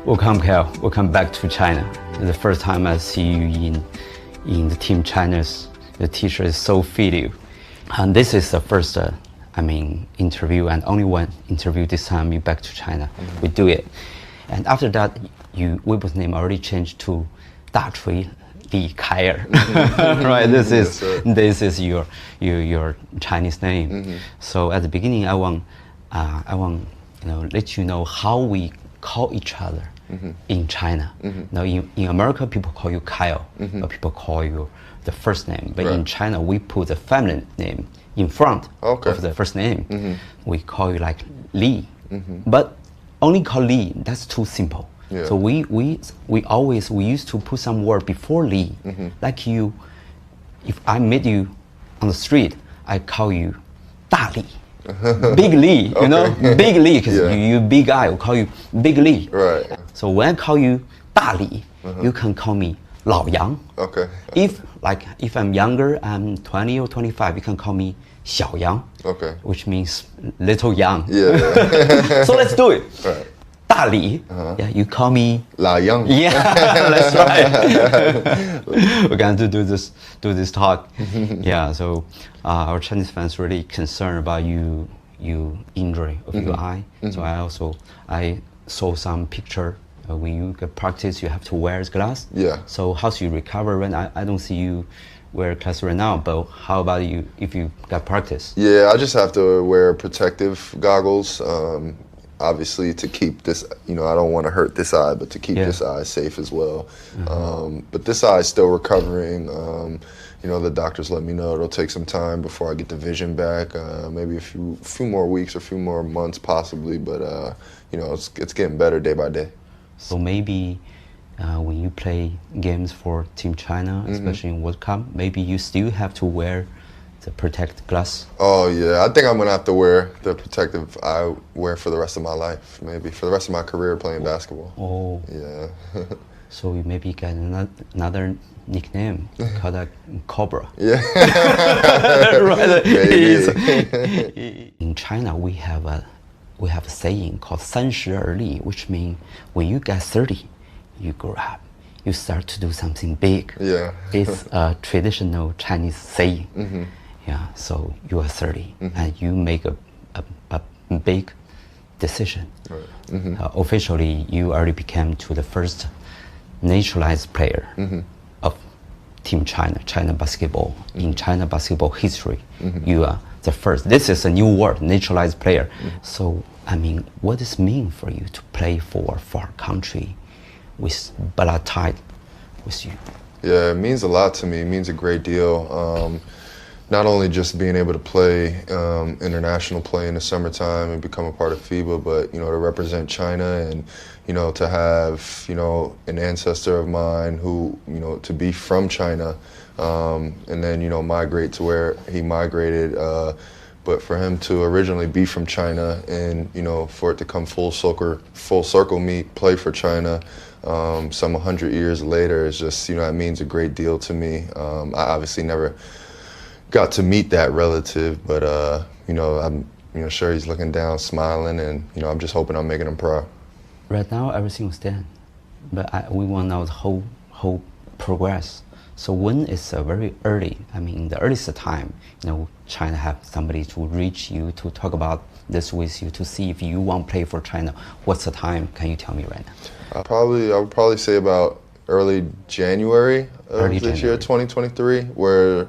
Welcome, Kyle. Welcome back to China. The first time I see you in the Team China's the t-shirt is so fit you. And this is the first, interview and only one interview this time you back to China. Mm-hmm. We do it. And after that, you Weibo's name already changed to 大锤李凯尔. Right? This is your Chinese name. Mm-hmm. So at the beginning, I want let you know how we call each other. Mm-hmm. In China. Mm-hmm. Now in America, people call you Kyle, mm-hmm. or people call you the first name. But in China, we put the family name in front of the first name. Mm-hmm. We call you like Li. Mm-hmm. But only call Li, that's too simple. Yeah. So we used to put some word before Li. Mm-hmm. Like you, if I meet you on the street, I call you 大李. Big Li, Big Li, because you big guy, we'll call you Big Li. Right. So when I call you 大李, you can call me 老杨. Okay. If I'm younger, I'm 20 or 25, you can call me 小杨. Okay. Which means little young. Yeah. So let's do it. Right. 大李. Yeah, you call me 老杨. Yeah, that's right. We're going to do this talk. Yeah, so our Chinese fans really concerned about you injury of your eye. Mm-hmm. So I saw some picture when you get practice, you have to wear glass. Yeah. So how do you recover when I don't see you wear glass right now, but how about you if you got practice? Yeah, I just have to wear protective goggles. Obviously, to keep this, I don't want to hurt this eye, but to keep this eye safe as well. Mm-hmm. But this eye is still recovering. The doctors let me know it'll take some time before I get the vision back. Maybe a few more weeks or a few more months possibly, but it's getting better day by day. So maybe when you play games for Team China, especially in World Cup, maybe you still have to wear the protective glass. Oh yeah, I think I'm gonna have to wear the protective eyewear for the rest of my life, maybe for the rest of my career playing basketball. Oh. Yeah. So you maybe get another nickname called a Cobra. Yeah. Right. Maybe. In China, we have a saying called 30而立, which means when you get 30, you grow up. You start to do something big. Yeah. It's a traditional Chinese saying. Mm-hmm. Yeah. So you are 30 and you make a big decision. Right. Mm-hmm. Officially, you already became to the first naturalized player of Team China basketball. Mm-hmm. In China basketball history, you are the first. This is a new word, naturalized player. Mm-hmm. So, what does it mean for you to play for a far country with blood tied with you? Yeah, it means a lot to me. It means a great deal. Not only just being able to play international play in the summertime and become a part of FIBA, but to represent China and to have an ancestor of mine who to be from China, and then migrate to where he migrated. But for him to originally be from China and for it to come full circle, me play for China. Some 100 years later is just it means a great deal to me. I obviously never got to meet that relative, but I'm sure he's looking down, smiling, and I'm just hoping I'm making him proud. Right now, everything was done, but we want to know the whole progress. So when it's very early, the earliest time, China have somebody to reach you to talk about this with you to see if you want to play for China. What's the time? Can you tell me right now? I would probably say about early January of this year, 2023, where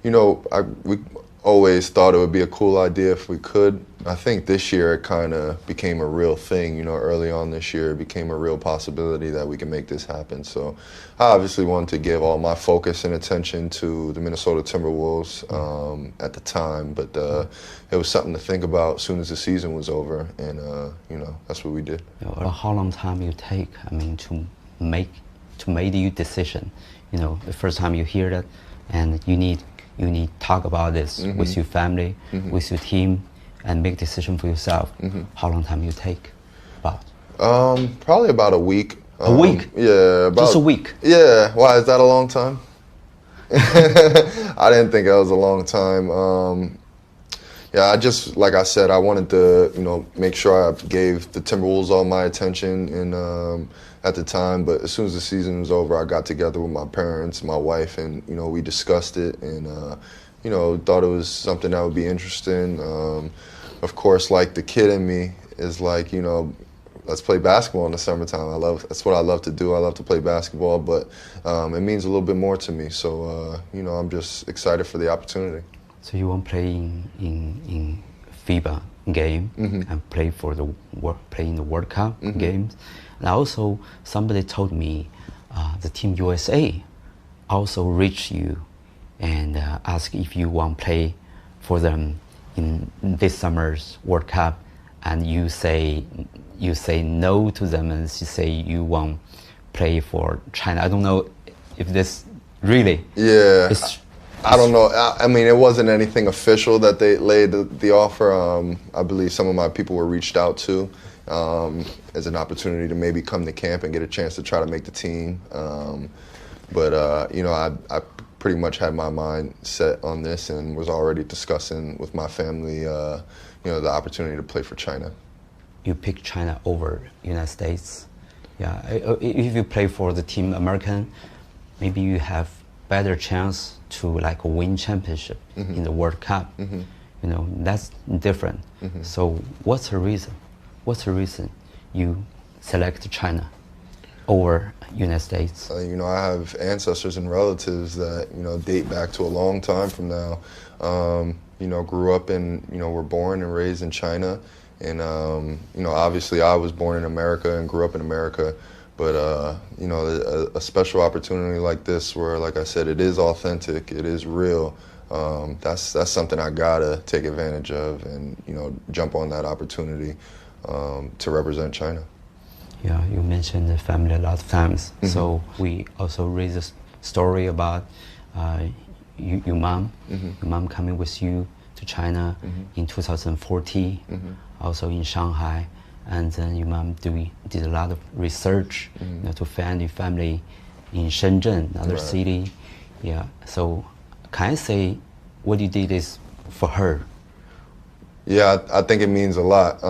we always thought it would be a cool idea if we could. I think this year it kind of became a real thing. Early on this year it became a real possibility that we can make this happen. So I obviously wanted to give all my focus and attention to the Minnesota Timberwolves at the time, but it was something to think about as soon as the season was over, and that's what we did. How long time you take? To make your decision. The first time you hear that, and you need talk about this with your family, with your team, and make decision for yourself. How long time you take? About? Probably about a week. A week? Yeah. Just a week? Yeah. Why, is that a long time? I didn't think that was a long time. Yeah, I just, like I said, I wanted to, make sure I gave the Timberwolves all my attention at the time. But as soon as the season was over, I got together with my parents, my wife, and, we discussed it and, thought it was something that would be interesting. Of course, like the kid in me is like, let's play basketball in the summertime. That's what I love to do. I love to play basketball, but it means a little bit more to me. So, I'm just excited for the opportunity. So you want to play in FIBA game and play in the World Cup games. And also, somebody told me the Team USA also reached you and asked if you want to play for them in this summer's World Cup, and you say no to them, and you say you want to play for China. I don't know if this really. Yeah. I don't know. I mean, it wasn't anything official that they laid the offer. I believe some of my people were reached out to as an opportunity to maybe come to camp and get a chance to try to make the team. But I pretty much had my mind set on this and was already discussing with my family, the opportunity to play for China. You pick China over United States. Yeah, if you play for the Team American, maybe you have better chance to win championship in the World Cup. That's different. So what's the reason? What's the reason you select China over United States? I have ancestors and relatives that date back to a long time from now. Grew up were born and raised in China, and obviously I was born in America and grew up in America. But a special opportunity like this, where, like I said, it is authentic, it is real. That's something I gotta take advantage of, and jump on that opportunity to represent China. Yeah, you mentioned the family a lot of times. So we also raised a story about your mom. Your mom coming with you to China in 2014, also in Shanghai. And then your mom did a lot of research to find your family in Shenzhen, another city. Yeah. So can I say what you did is for her? Yeah, I think it means a lot.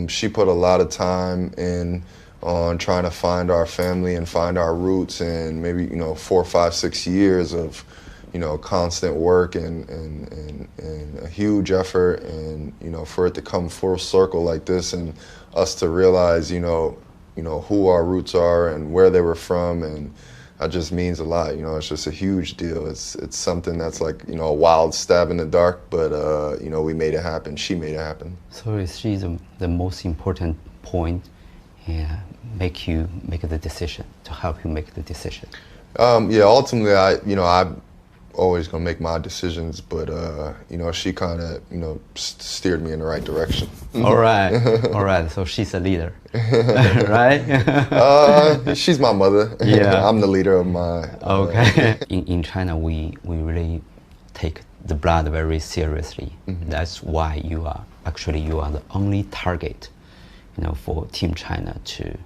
She put a lot of time in on trying to find our family and find our roots, and maybe 4, 5, 6 years of constant work and a huge effort, and for it to come full circle like this, and us to realize who our roots are and where they were from, and that just means a lot. It's just a huge deal. It's something that's like a wild stab in the dark, but we made it happen. She made it happen. So is she the most important point and make the decision, to help you make the decision? Yeah, ultimately I'm always gonna make my decisions, but she kind of steered me in the right direction. All right. So she's a leader, right? She's my mother. Yeah, I'm the leader of my. Okay. In China, we really take the blood very seriously. That's why you are the only target, for Team China to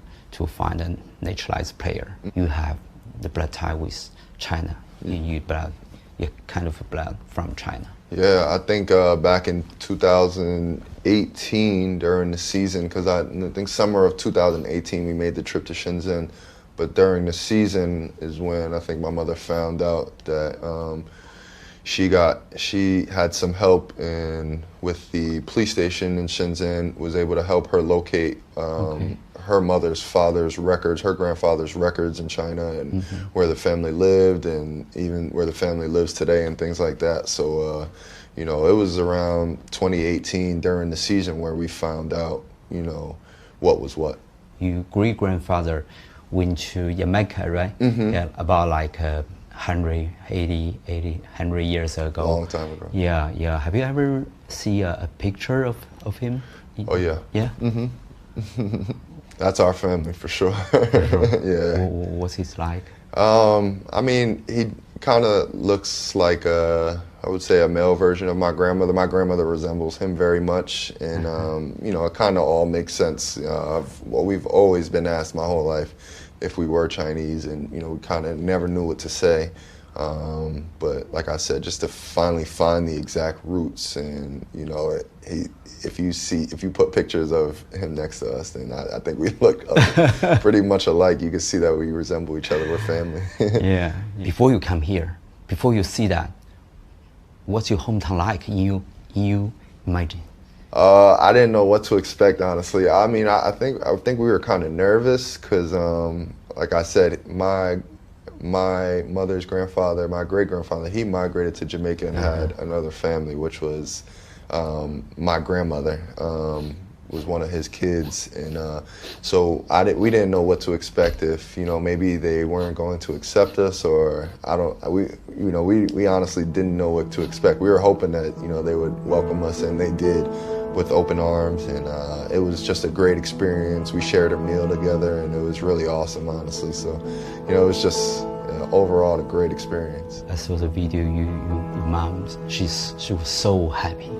find a naturalized player. You have the blood tie with China. You're kind of blood from China. Yeah, I think back in 2018 during the season, because I think summer of 2018 we made the trip to Shenzhen, but during the season is when I think my mother found out that she had some help with the police station in Shenzhen, was able to help her locate her grandfather's records in China, and where the family lived, and even where the family lives today, and things like that. So, it was around 2018 during the season where we found out, what was what. Your great-grandfather went to Jamaica, right? Yeah, about 100 years ago. A long time ago. Yeah. Have you ever seen a picture of him? Oh, yeah. Yeah? That's our family, for sure. Yeah. What's he like? I mean, he kind of looks like I would say a male version of my grandmother. My grandmother resembles him very much, and it kind of all makes sense. We've always been asked my whole life if we were Chinese, and we kind of never knew what to say. But like I said, just to finally find the exact roots, and if you put pictures of him next to us, then I think we look pretty much alike. You can see that we resemble each other. We're family. Yeah. Before you come here, before you see that, what's your hometown like? You imagine? I didn't know what to expect, honestly. I mean, I think we were kind of nervous because, like I said, my mother's grandfather, my great-grandfather, he migrated to Jamaica and had another family, which was my grandmother was one of his kids, and so we didn't know what to expect, if maybe they weren't going to accept us, or we honestly didn't know what to expect. We were hoping that they would welcome us, and they did, with open arms, and it was just a great experience. We shared a meal together, and it was really awesome, honestly. So, it was just overall a great experience. I saw the video. Your mom, she was so happy.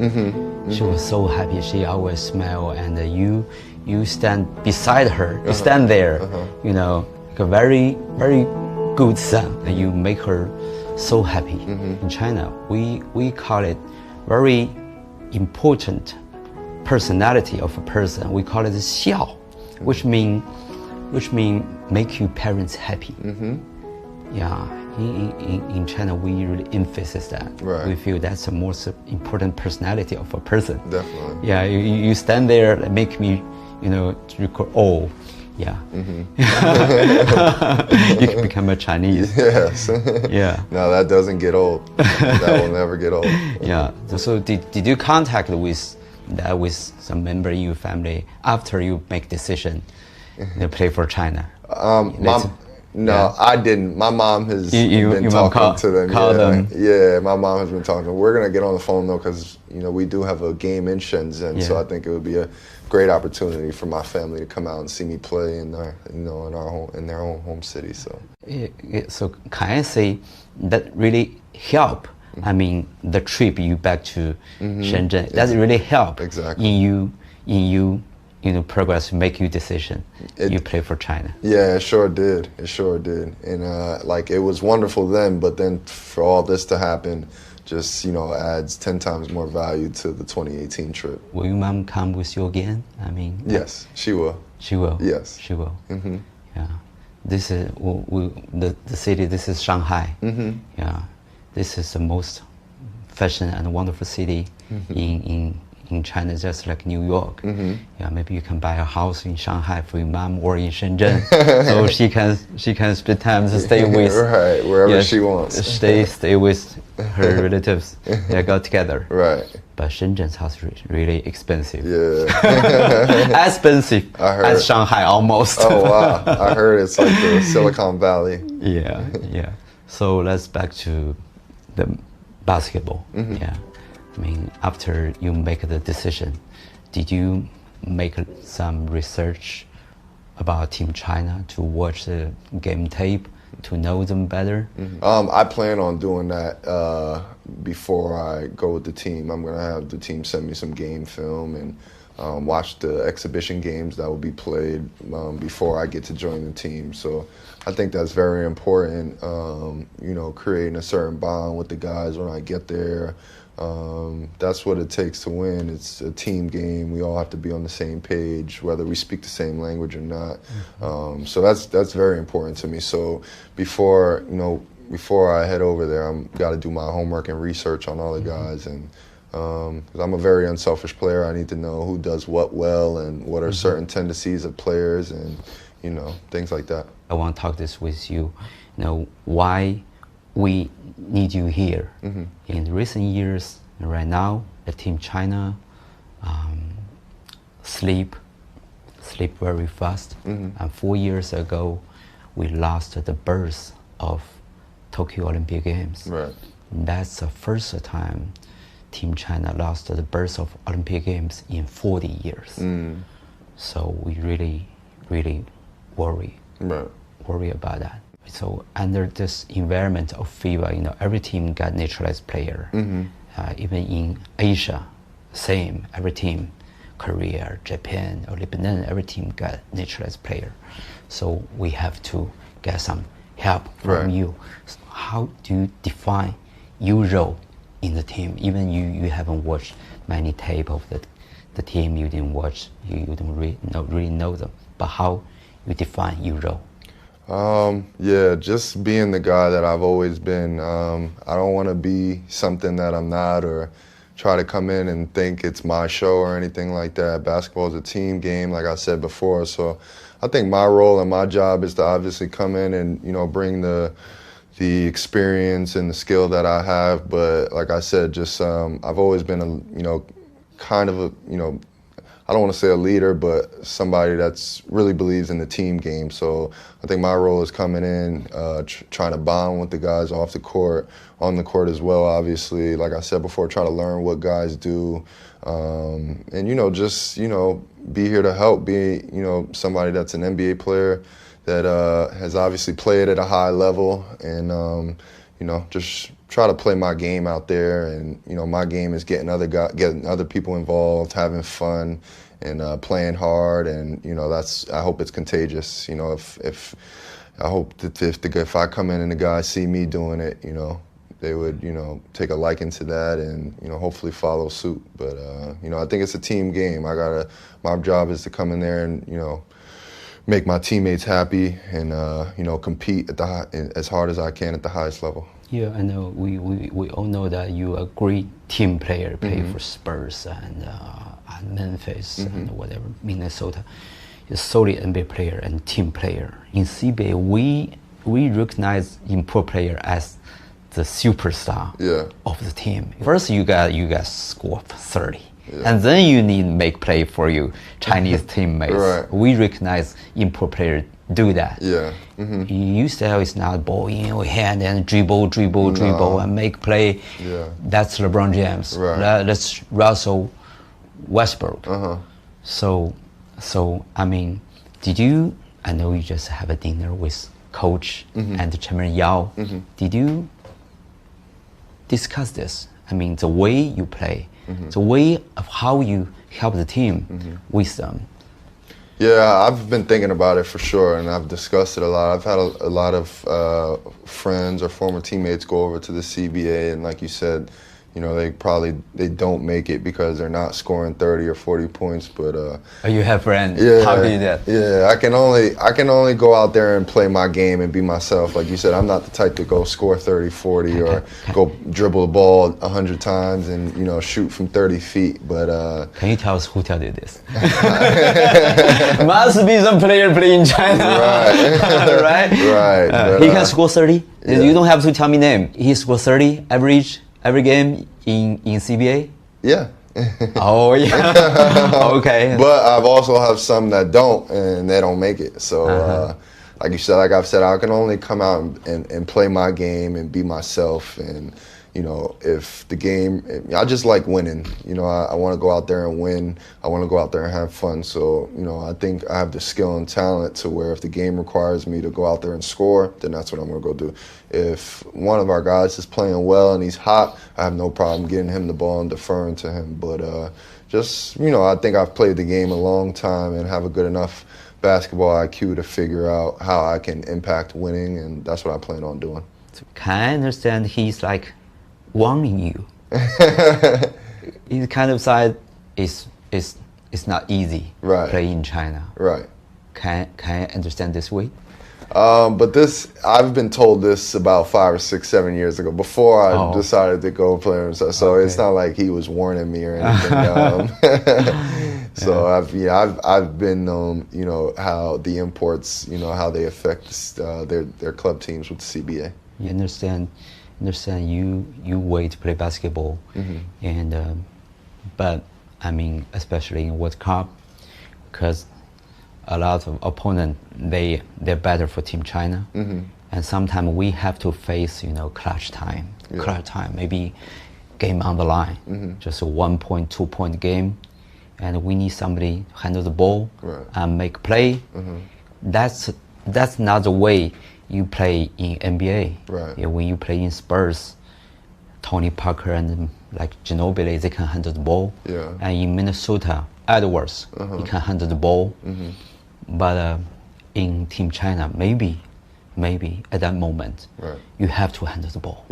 She was so happy. She always smiled, and you stand beside her. You stand there. Like a very very good son, and you make her so happy. In China, we call it very important personality of a person. We call it 孝, which mean make your parents happy. Yeah, in China we really emphasize that. Right. We feel that's the most important personality of a person. Definitely. Yeah, you stand there and make me, record. Oh, yeah. You can become a Chinese. Yes. Yeah. No, that doesn't get old. That will never get old. Yeah. So did you contact with some member in your family after you make decision to play for China? No, I didn't. My mom has been talking to them. Yeah, my mom has been talking. We're gonna get on the phone though, because we do have a game in Shenzhen, so I think it would be a great opportunity for my family to come out and see me play in their own home city. So so can I say that really help? I mean, the trip you back to Shenzhen, that really help in you progress, make your decision. You play for China. Yeah, it sure did. And it was wonderful then, but then for all this to happen, just adds 10 times more value to the 2018 trip. Will your mom come with you again? I mean, yes, she will. She will. Yes, she will. Yeah, this is the city. This is Shanghai. Yeah, this is the most fashion and wonderful city in China, just like New York. Yeah, maybe you can buy a house in Shanghai for your mom, or in Shenzhen, so she can spend time to stay with wherever she wants. Stay with her relatives. They go together. Right. But Shenzhen's house is really expensive. Yeah. As expensive as Shanghai almost. Oh wow! I heard it's like the Silicon Valley. Yeah. So let's back to the basketball. Yeah. I mean, after you make the decision, did you make some research about Team China to watch the game tape to know them better? I plan on doing that before I go with the team. I'm going to have the team send me some game film and watch the exhibition games that will be played before I get to join the team. So I think that's very important, creating a certain bond with the guys when I get there. That's what it takes to win. It's a team game. We all have to be on the same page, whether we speak the same language or not. So that's very important to me. So before I head over there, I'm got to do my homework and research on all the guys, and 'cause I'm a very unselfish player. I need to know who does what well and what are certain tendencies of players, and things like that. I want to talk this with you. Why we need you here. In recent years, right now, the Team China sleep very fast. And 4 years ago, we lost the birth of Tokyo Olympic Games. Right. That's the first time Team China lost the birth of Olympic Games in 40 years. So we really, really worry about that. So under this environment of FIBA, every team got naturalized player. Even in Asia, same. Every team, Korea, Japan, or Lebanon, every team got naturalized player. So we have to get some help from you. So how do you define your role in the team? Even you haven't watched many tape of the team, you didn't watch, you don't really know them, but how you define your role? Yeah, just being the guy that I've always been. I don't want to be something that I'm not, or try to come in and think it's my show or anything like that. Basketball is a team game, like I said before. So I think my role and my job is to obviously come in and, bring the experience and the skill that I have. But like I said, just I've always been kind of a, I don't want to say a leader, but somebody that's really believes in the team game. So I think my role is coming in, trying to bond with the guys off the court, on the court as well, obviously. Like I said before, try to learn what guys do, and, just, be here to help, be, somebody that's an NBA player that has obviously played at a high level, and, just try to play my game out there. And, my game is getting other people involved, having fun, and playing hard. And, I hope it's contagious. If I hope that if I come in and the guys see me doing it, they would, take a liking to that and, hopefully follow suit. But, I think it's a team game. My job is to come in there and, make my teammates happy and, compete as hard as I can at the highest level. Yeah, I know. We all know that you're a great team player, play for Spurs and Memphis and whatever, Minnesota. You're a solid NBA player and team player. In CBA, we recognize import player as the superstar of the team. First, you got score 30. Yeah. And then you need to make play for your Chinese teammates. Right. We recognize import players do that. Yeah. You say it's not ball in your hand and dribble and make play. Yeah. That's LeBron James. Right. That's Russell Westbrook. So I mean, I know you just have a dinner with coach and Chairman Yao. Did you discuss this? I mean, the way you play, the way of how you help the team with them. Yeah, I've been thinking about it for sure, and I've discussed it a lot. I've had a lot of friends or former teammates go over to the CBA, and like you said, they don't make it because they're not scoring 30 or 40 points. But you have friends. Yeah, how do you do that? Yeah, I can only go out there and play my game and be myself. Like you said, I'm not the type to go score 30, 40 or go dribble the ball 100 times and shoot from 30 feet. But can you tell us who tell you this? Must be some player playing in China. Right. Right. He can score 30. Yeah. You don't have to tell me name. He scores 30 average every game in CBA? Yeah. Oh, yeah. Okay. But I've also have some that don't, and they don't make it. So, like you said, like I've said, I can only come out and play my game and be myself. And, if the game, I just like winning. I want to go out there and win. I want to go out there and have fun. So, I think I have the skill and talent to where if the game requires me to go out there and score, then that's what I'm going to go do. If one of our guys is playing well and he's hot, I have no problem getting him the ball and deferring to him. But I think I've played the game a long time and have a good enough basketball IQ to figure out how I can impact winning, and that's what I plan on doing. So can I understand he's like warning you? His kind of side is not easy. Right. Play in China. Right. Can I understand this way? But I've been told this about 5 or 6, 7 years ago before I decided to go play himself. So it's not like he was warning me or anything. So I've been known, how the imports, how they affect their club teams with the CBA. You understand you wait to play basketball, and but I mean especially in World Cup, because a lot of opponents they're better for Team China, and sometimes we have to face clutch time, maybe game on the line, just a 1 point, 2 point game, and we need somebody to handle the ball and make play. That's not the way you play in NBA. Right. Yeah, when you play in Spurs, Tony Parker and like Ginobili, they can handle the ball. Yeah. And in Minnesota, Edwards, he can handle the ball. But in Team China, maybe maybe at that moment, you have to handle the ball.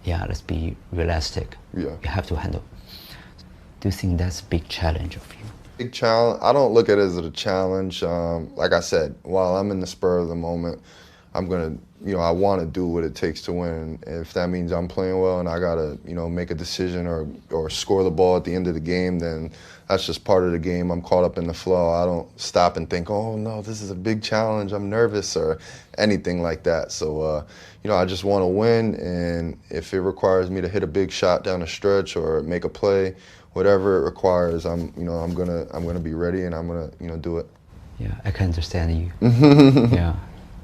Yeah, let's be realistic. You have to handle. Do you think that's a big challenge of you? Big challenge. I don't look at it as a challenge. Like I said, while I'm in the spur of the moment, I'm gonna, I want to do what it takes to win. If that means I'm playing well and I gotta, make a decision or score the ball at the end of the game, then that's just part of the game. I'm caught up in the flow. I don't stop and think, oh no, this is a big challenge, I'm nervous or anything like that. So, I just want to win, and if it requires me to hit a big shot down the stretch or make a play, whatever it requires, I'm gonna be ready, and I'm gonna do it. Yeah, I can understand you. Yeah.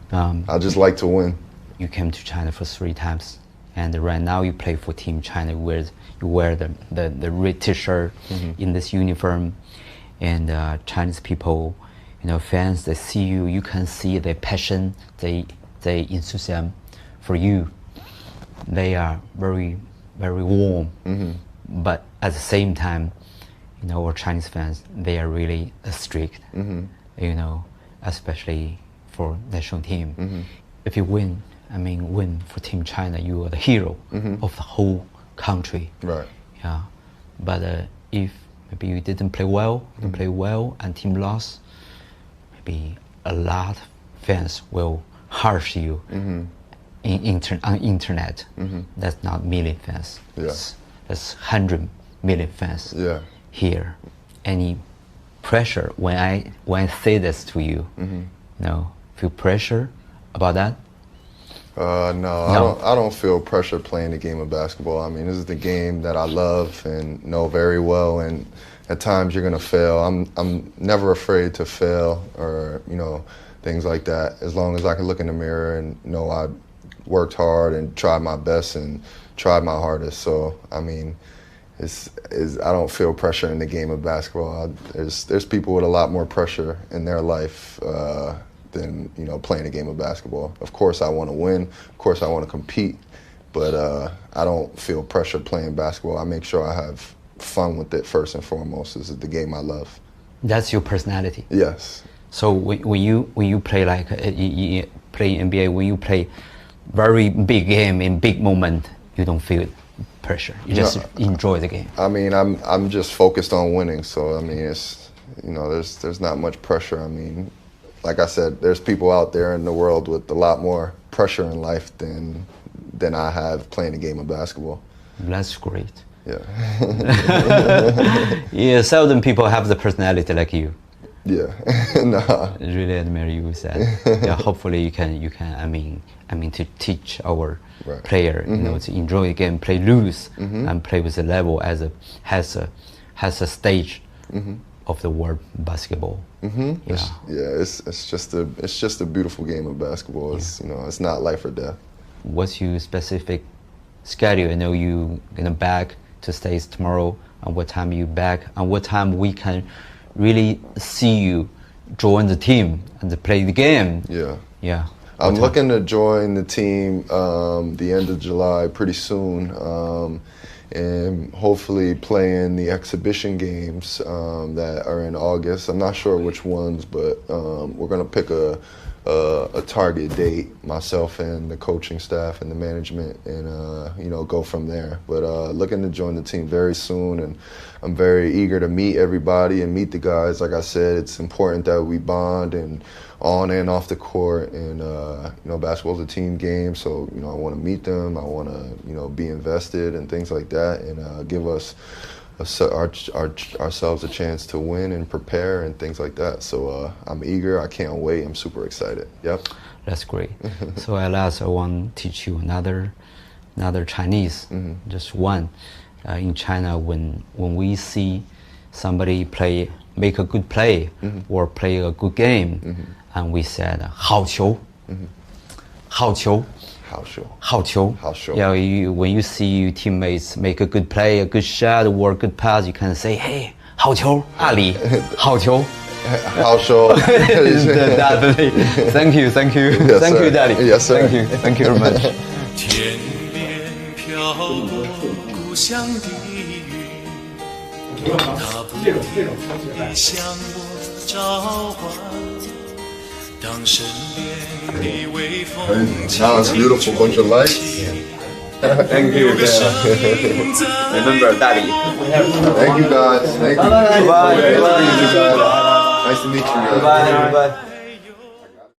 I just like to win. You came to China for 3 times, and right now you play for Team China. You wear the red T-shirt in this uniform, and Chinese people, fans, they see you. You can see their passion, their enthusiasm for you. They are very, very warm. But at the same time, our Chinese fans, they are really strict. Especially for national team. If you win for Team China, you are the hero of the whole country. Right. Yeah. But if maybe you didn't play well, and team lost, maybe a lot of fans will harsh you on internet. That's not million fans. That's 100 million fans here. Any pressure when I say this to you? Feel pressure about that? No. I don't feel pressure playing the game of basketball. I mean, this is the game that I love and know very well, and at times you're gonna fail. I'm never afraid to fail or things like that, as long as I can look in the mirror and know I worked hard and tried my best and tried my hardest. So I mean, I don't feel pressure in the game of basketball. There's people with a lot more pressure in their life than playing a game of basketball. Of course I want to win, of course I want to compete, but I don't feel pressure playing basketball. I make sure I have fun with it first and foremost. This is the game I love. That's your personality? Yes. So when you play like play NBA, when you play very big game in big moment, you don't feel pressure, you just enjoy the game? I mean, I'm just focused on winning, so I mean, it's there's not much pressure. I mean, like I said, there's people out there in the world with a lot more pressure in life than I have playing a game of basketball. That's great. Yeah. Yeah, seldom people have the personality like you. Yeah. Nah. Really admire you with that. Yeah, hopefully you can to teach our player, to enjoy the game, play loose, and play with the level has a stage of the world basketball. It's just a beautiful game of basketball. It's it's not life or death. What's your specific schedule? I know you gonna back to States tomorrow. And what time you back? And what time we can really see you join the team and play the game? Yeah. I'm looking to join the team the end of July, pretty soon, and hopefully play in the exhibition games that are in August. I'm not sure which ones, but we're going to pick a target date, myself and the coaching staff and the management, and go from there. But looking to join the team very soon, and I'm very eager to meet everybody and meet the guys. Like I said, it's important that we bond and on and off the court, and basketball's a team game, so I want to meet them. I want to be invested and things like that, and give us ourselves a chance to win and prepare and things like that. So I'm eager. I can't wait. I'm super excited. Yep. That's great. So at last, I want to teach you another Chinese, just one. In China, when we see somebody make a good play or play a good game, and we said 好球, 好球. 好球. Yeah, when you see your teammates make a good play, a good shot, or a good pass, you can say, hey, 好球, Ali, 好球. 好球. Definitely. Thank you. Yes, thank sir. you, Daddy. Yes, sir. Thank you very much. 天边飘过故乡的雨，它不停地向我召唤。Now it's beautiful, bunch of lights. Thank you. Remember, Daddy. Thank you guys. Thank you. Bye. Nice to meet you guys. Bye.